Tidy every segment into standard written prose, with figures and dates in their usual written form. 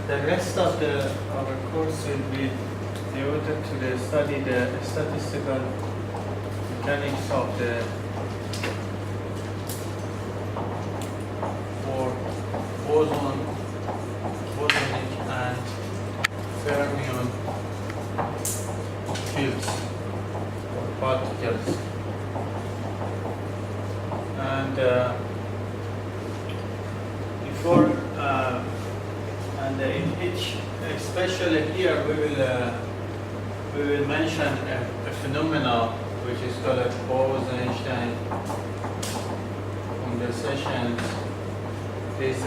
the rest of our course will be devoted to study the statistical mechanics of the boson, bosonic and fermion fields or particles. And in each, especially here, we will mention a phenomenon which is called Bose-Einstein condensations. Is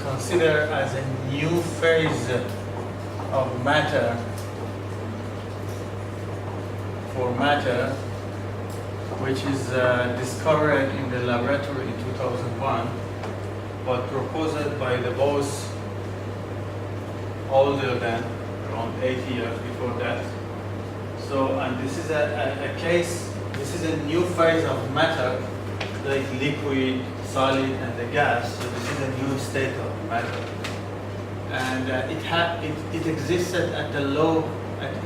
considered as a new phase of matter for matter, which is discovered in the laboratory in 2001, but proposed by the Bose older than around 80 years before that. So, and this is a case, this is a new phase of matter, like liquid, solid, and the gas. So this is a new state of matter, and it existed at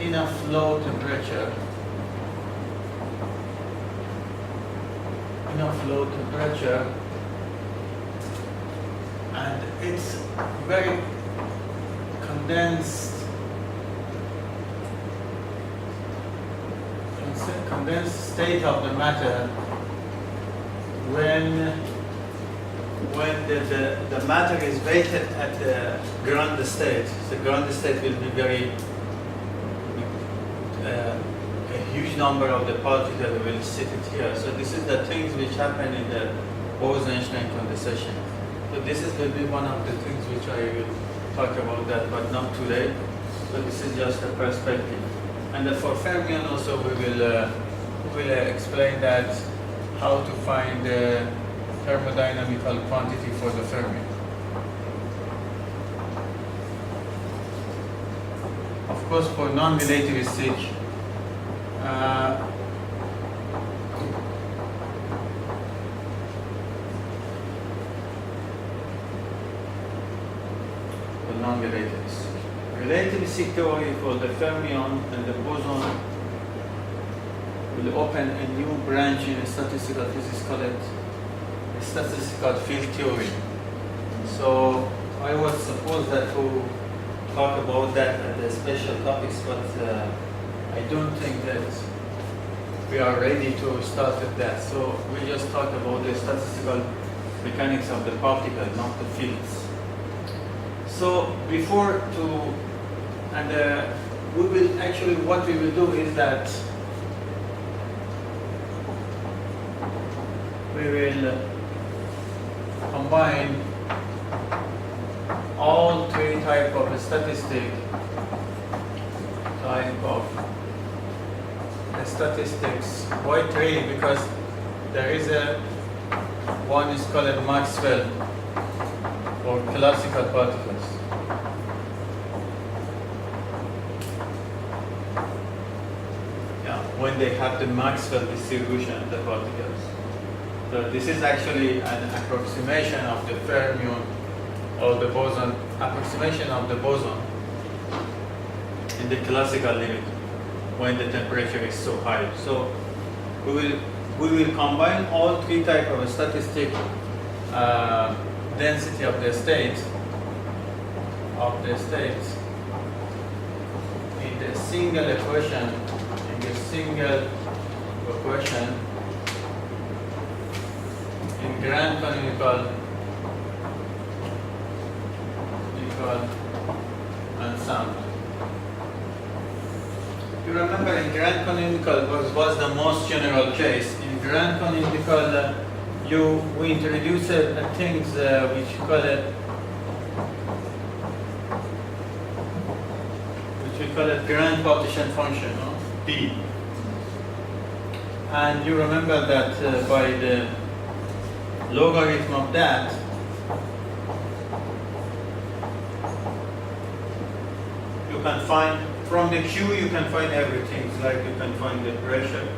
enough low temperature, and it's very condensed state of the matter when the matter is weighted at the ground state. The ground state will be very a huge number of the particles will sit it here. So this is the things which happen in the Bose-Einstein condensation. So this will be one of the things which I will talk about that, but not today. So this is just a perspective. And for fermion also we will explain that how to find the thermodynamical quantity for the fermion. Of course, for non-relativistic, relativistic theory for the fermion and the boson will open a new branch in statistical physics called statistical field theory. So I was supposed to talk about that at the special topics, but I don't think that we are ready to start with that. So we just talk about the statistical mechanics of the particle, not the fields. So before we will actually, what we will do is that we will combine all three types of statistics Why three? Because there is one is called Maxwell or classical particles. When they have the Maxwell distribution of the particles. So this is actually an approximation of the fermion or the boson, approximation of the boson in the classical limit when the temperature is so high. So we will combine all three types of statistic density of the states in the single equation. In grand canonical, ensemble. You remember in grand canonical was the most general case. In grand canonical, we introduced things which we call it grand partition function, P. And you remember that by the logarithm of that, you can find, from the Q you can find everything. It's like you can find the pressure,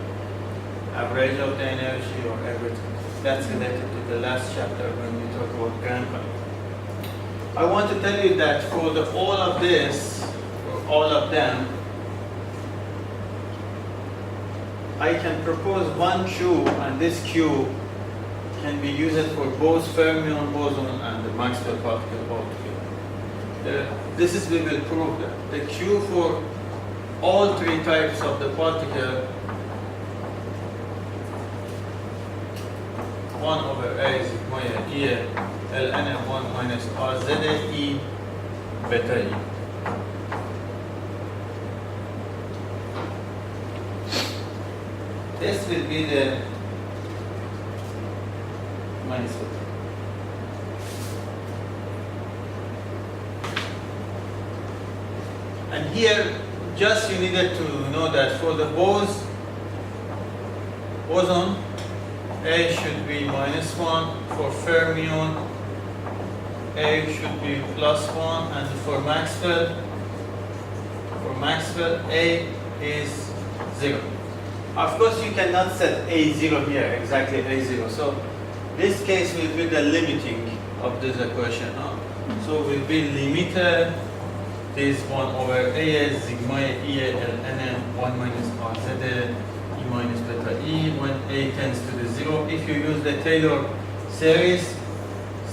average of the energy, or everything. That's related to the last chapter when we talk about grand canonical. I want to tell you that for all of this, for all of them, I can propose one Q, and this Q can be used for both fermion boson and the Maxwell particle altogether. We will prove that. The Q for all three types of the particle, 1 over A sigma E ln 1 minus RZ E beta E. This will be the minus beta. And here, just you needed to know that for the boson, A should be -1, for fermion, A should be +1, and for Maxwell, A is 0. Of course, you cannot set A0 here, exactly A0. So this case will be the limiting of this equation. So will be limited this 1 over A sigma E ln 1 minus RZ E minus beta E when A tends to the 0. If you use the Taylor series,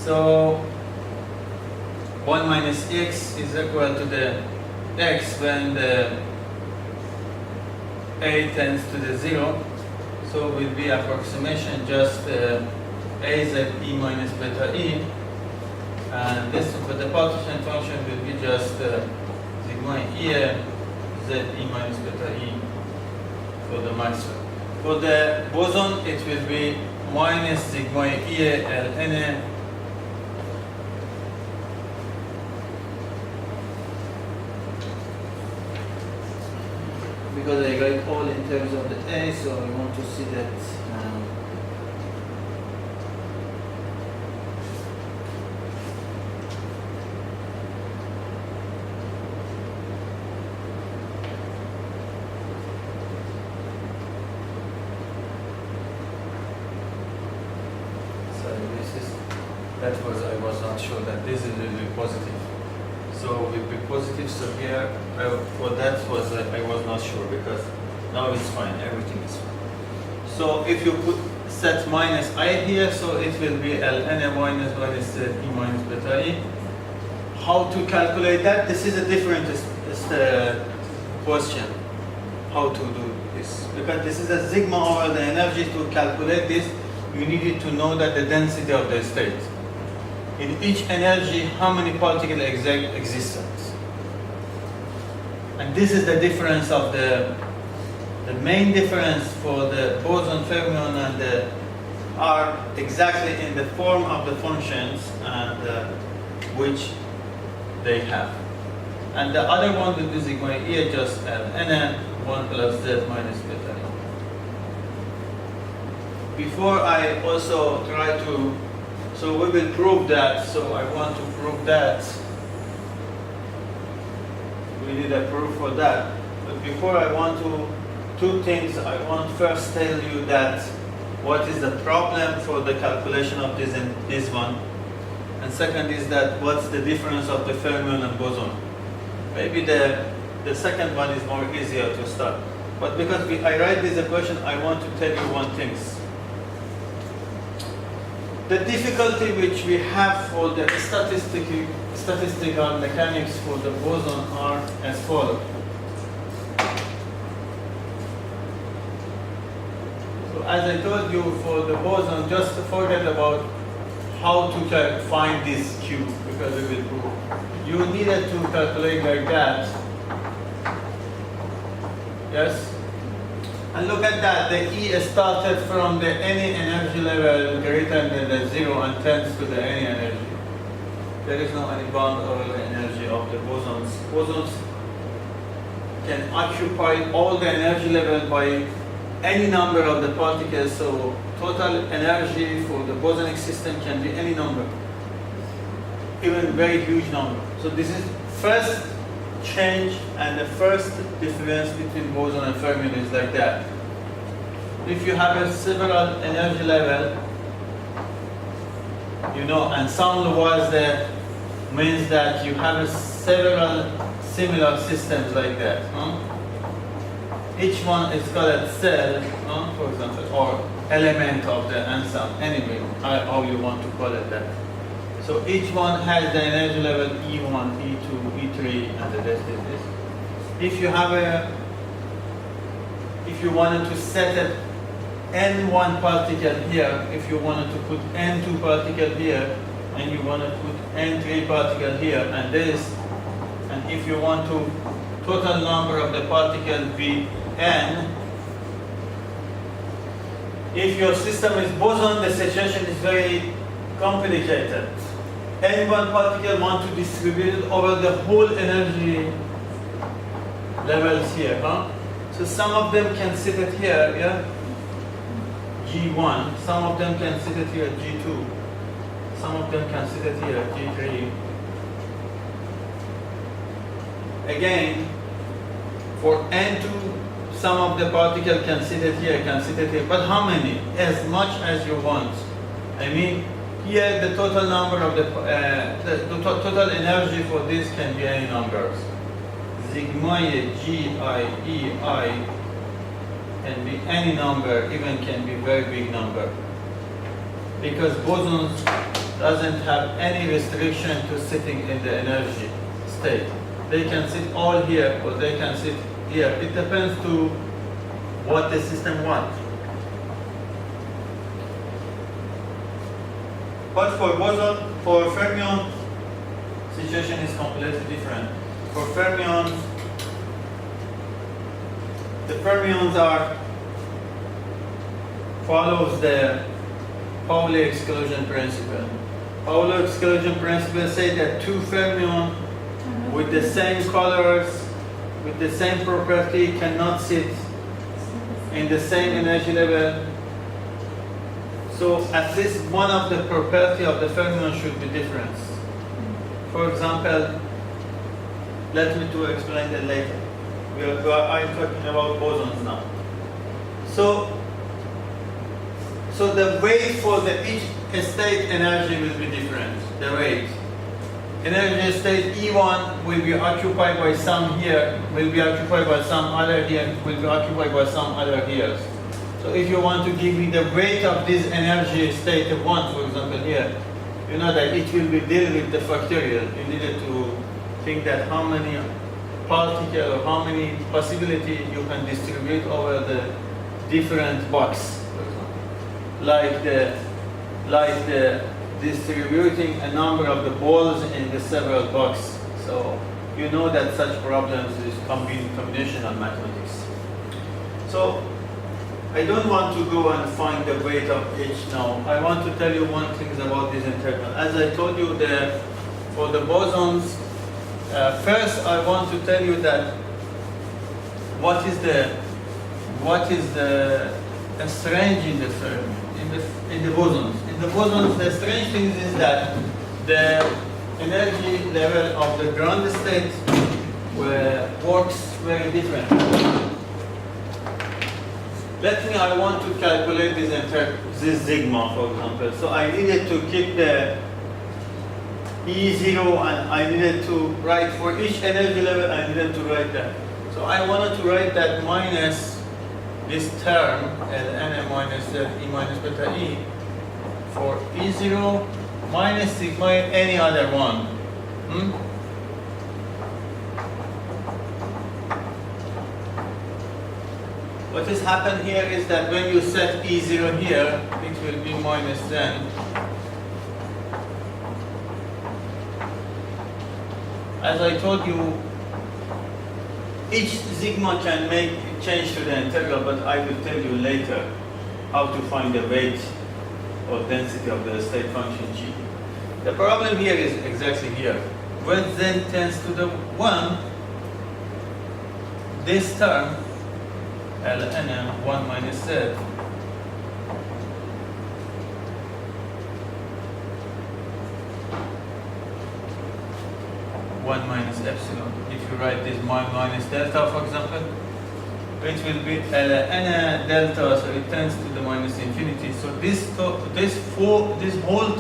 so 1 minus x is equal to the x when the A tends to the 0. So will be approximation just AZ E minus beta E. And this for the partition function will be just sigma E Z E minus beta E for the Maxwell. For the boson, it will be minus sigma E ln because I write all in terms of the A, so I want to see that. I was not sure that this will be positive. So will be positive. So here, for that I was not sure because now it's fine. Everything is fine. So if you set minus I here, so it will be ln minus E minus beta E. How to calculate that? This is a different question. How to do this? Because this is a sigma over the energy. To calculate this, you needed to know that the density of the state. In each energy, how many particles exist? And this is the difference of the main difference for the boson, fermion, and the are exactly in the form of the functions and which they have. And the other one will be sigma E just ln 1 plus Z minus beta E. Before I also try to, so we will prove that, so I want to prove that. We need a proof for that. But before I want to, two things. I want first tell you that what is the problem for the calculation of this and this one. And second is that what's the difference of the fermion and boson. Maybe the second one is more easier to start. But because I write this equation, I want to tell you one thing. The difficulty which we have for the statistical mechanics for the boson are as follows. So as I told you, for the boson, just forget about how to find this Q, because we will prove. You needed to calculate like that. Yes? And look at that, the E started from the any energy level greater than the 0 and tends to the any energy. There is no any bound over the energy of the bosons. Bosons can occupy all the energy level by any number of the particles, so total energy for the bosonic system can be any number, even very huge number. So this is first change, and the first difference between boson and fermion is like that. If you have a several energy level, you know, and some was the means that you have several similar systems like that. Each one is called a cell, for example, or element of the ensemble, anyway, how you want to call it that. So each one has the energy level E1, E2, E3, and the rest is this. If you wanted to set it N1 particle here, if you wanted to put N2 particle here, and you want to put N3 particle here, and this, and if you want to total number of the particle be N, if your system is boson, the situation is very complicated. N1 particle want to distribute it over the whole energy levels here, So some of them can sit it here, yeah? G1, some of them can sit it here, G2, some of them can sit it here, G3. Again, for N2, some of the particle can sit it here, but how many? As much as you want. I mean, here the total number of the total energy for this can be any numbers. Sigma GI can be any number, even can be very big number. Because bosons doesn't have any restriction to sitting in the energy state. They can sit all here or they can sit here. It depends to what the system wants. But for boson, for fermion, situation is completely different. For fermions, the fermions follows the Pauli exclusion principle. Pauli exclusion principle says that two fermions with the same colors, with the same property, cannot sit in the same energy level. So at least one of the property of the fermion should be different. For example, let me to explain that later. I'm talking about bosons now. So the weight for each state energy will be different. The weight. Energy state E1 will be occupied by some here, will be occupied by some other here, will be occupied by some other here. So if you want to give me the weight of this energy state 1, for example here, you know that it will be deal with the factorial. You needed to think that how many particle or how many possibility you can distribute over the different box, for example. Like the distributing a number of the balls in the several boxes. So you know that such problems is combinational mathematics. So I don't want to go and find the weight of each now. I want to tell you one thing about this integral. As I told you, for the bosons, first I want to tell you that what is the strange in the fermion, in the bosons. In the bosons, the strange thing is that the energy level of the ground state works very different. I want to calculate this sigma, for example. So I needed to keep the E0 and I needed to write for each energy level, I needed to write that. So I wanted to write that minus this term, Ln minus E minus beta E, for E0 minus sigma any other one. What has happened here is that when you set E0 here, it will be minus then. As I told you, each sigma can make change to the integral, but I will tell you later how to find the weight or density of the state function G. The problem here is exactly here. When z tends to the 1, this term, Ln 1 minus z, one minus epsilon. If you write this minus delta, for example, it will be Ln delta, so it tends to the minus infinity. So this whole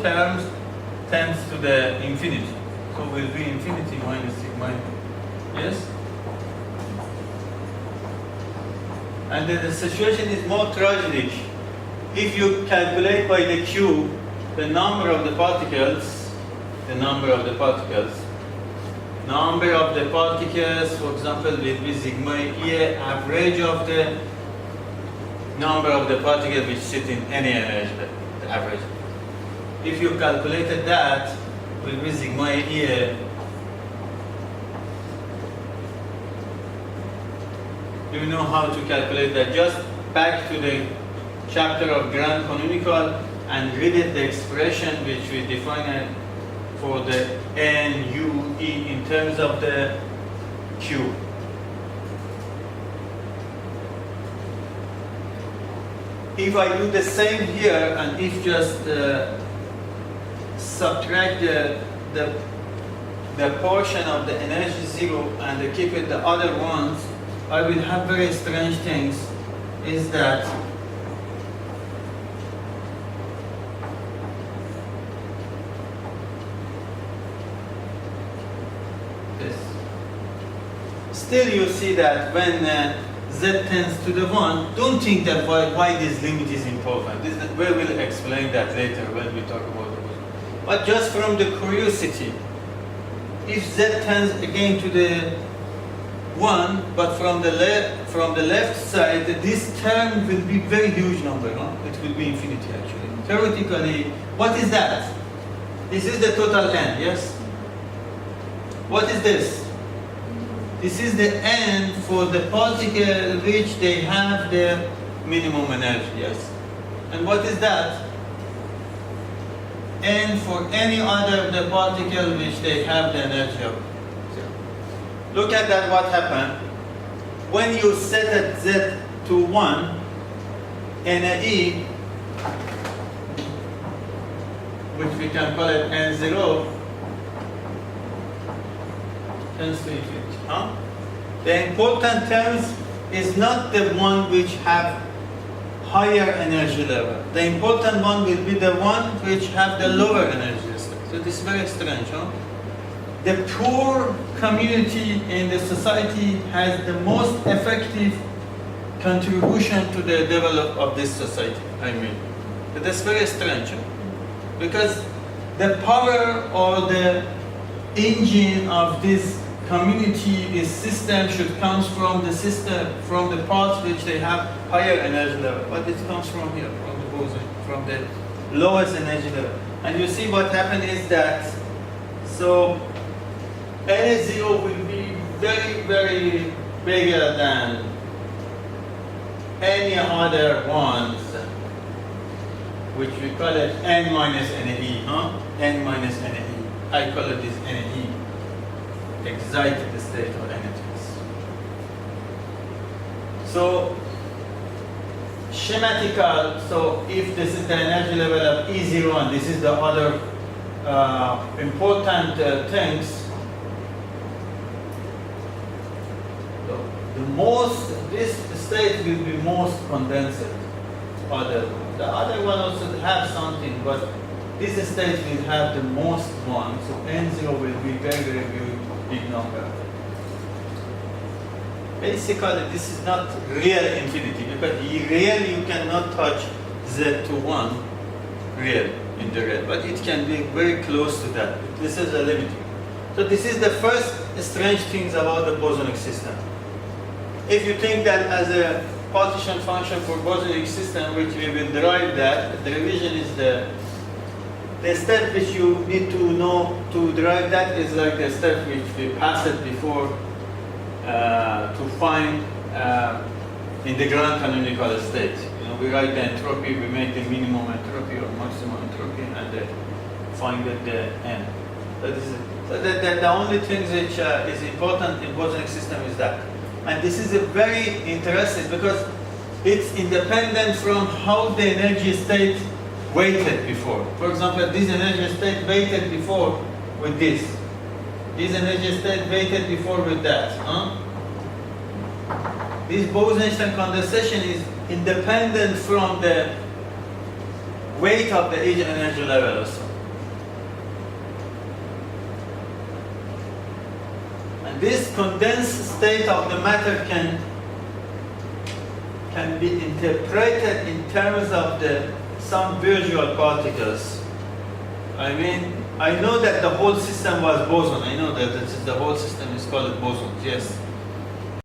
term tends to the infinity. So will be infinity minus sigma. Yes? And then the situation is more tragic. If you calculate by the cube the number of the particles, number of the particles, for example, will be sigma E, average of the number of the particles which sit in any energy, the average. If you calculated that, will be sigma E. You know how to calculate that. Just back to the chapter of grand canonical and read it, the expression which we define for the N, U, E in terms of the Q. If I do the same here and if just subtract the portion of the energy zero and keep it the other ones, I will have very strange things. Is that this? Still, you see that when z tends to the 1, don't think that why this limit is important. We will explain that later when we talk about the boson. But just from the curiosity, if z tends again to the 1, but from the left side, this term will be very huge number, huh? It will be infinity actually. Theoretically, what is that? This is the total n, yes? What is this? This is the n for the particle which they have the minimum energy, yes? And what is that? N for any other the particle which they have the energy of. Look at that, what happened. When you set at z to 1, NE, which we can call it N0, tends to infinity. Huh? The important terms is not the one which have higher energy level. The important one will be the one which have the lower energy level. So this is very strange, huh? The poor community in the society has the most effective contribution to the development of this society. I mean, that's very strange, huh? Because the power or the engine of this community, this system should come from the system, from the parts which they have higher energy level. But it comes from here, from the boson, from the lowest energy level. And you see what happened is that, so N0 will be very, very bigger than any other ones, which we call it N minus NE, huh? N minus NE. I call it this NE, excited state of energies. So, schematical, so if this is the energy level of E0 and this is the other important things, this state will be most condensed. The other one also have something, but this state will have the most one. So N0 will be very, very big number. Basically, this is not real infinity because really you cannot touch z to 1 real in the real, but it can be very close to that. This is a limiting. So this is the first strange things about the bosonic system. If you think that as a partition function for bosonic system, which we will derive that, the revision is the step which you need to know to derive that is like the step which we passed before to find in the grand canonical state. You know, we write the entropy, we make the minimum entropy or maximum entropy, and then find the n. So this is the only thing which is important in bosonic system is that. And this is a very interesting because it's independent from how the energy state weighted before. For example, this energy state weighted before with this. This energy state weighted before with that. Huh? This Bose-Einstein condensation is independent from the weight of the each energy level also. this condensed state of the matter can be interpreted in terms of some visual particles. I mean, I know that the whole system was boson. I know that the whole system is called bosons, yes.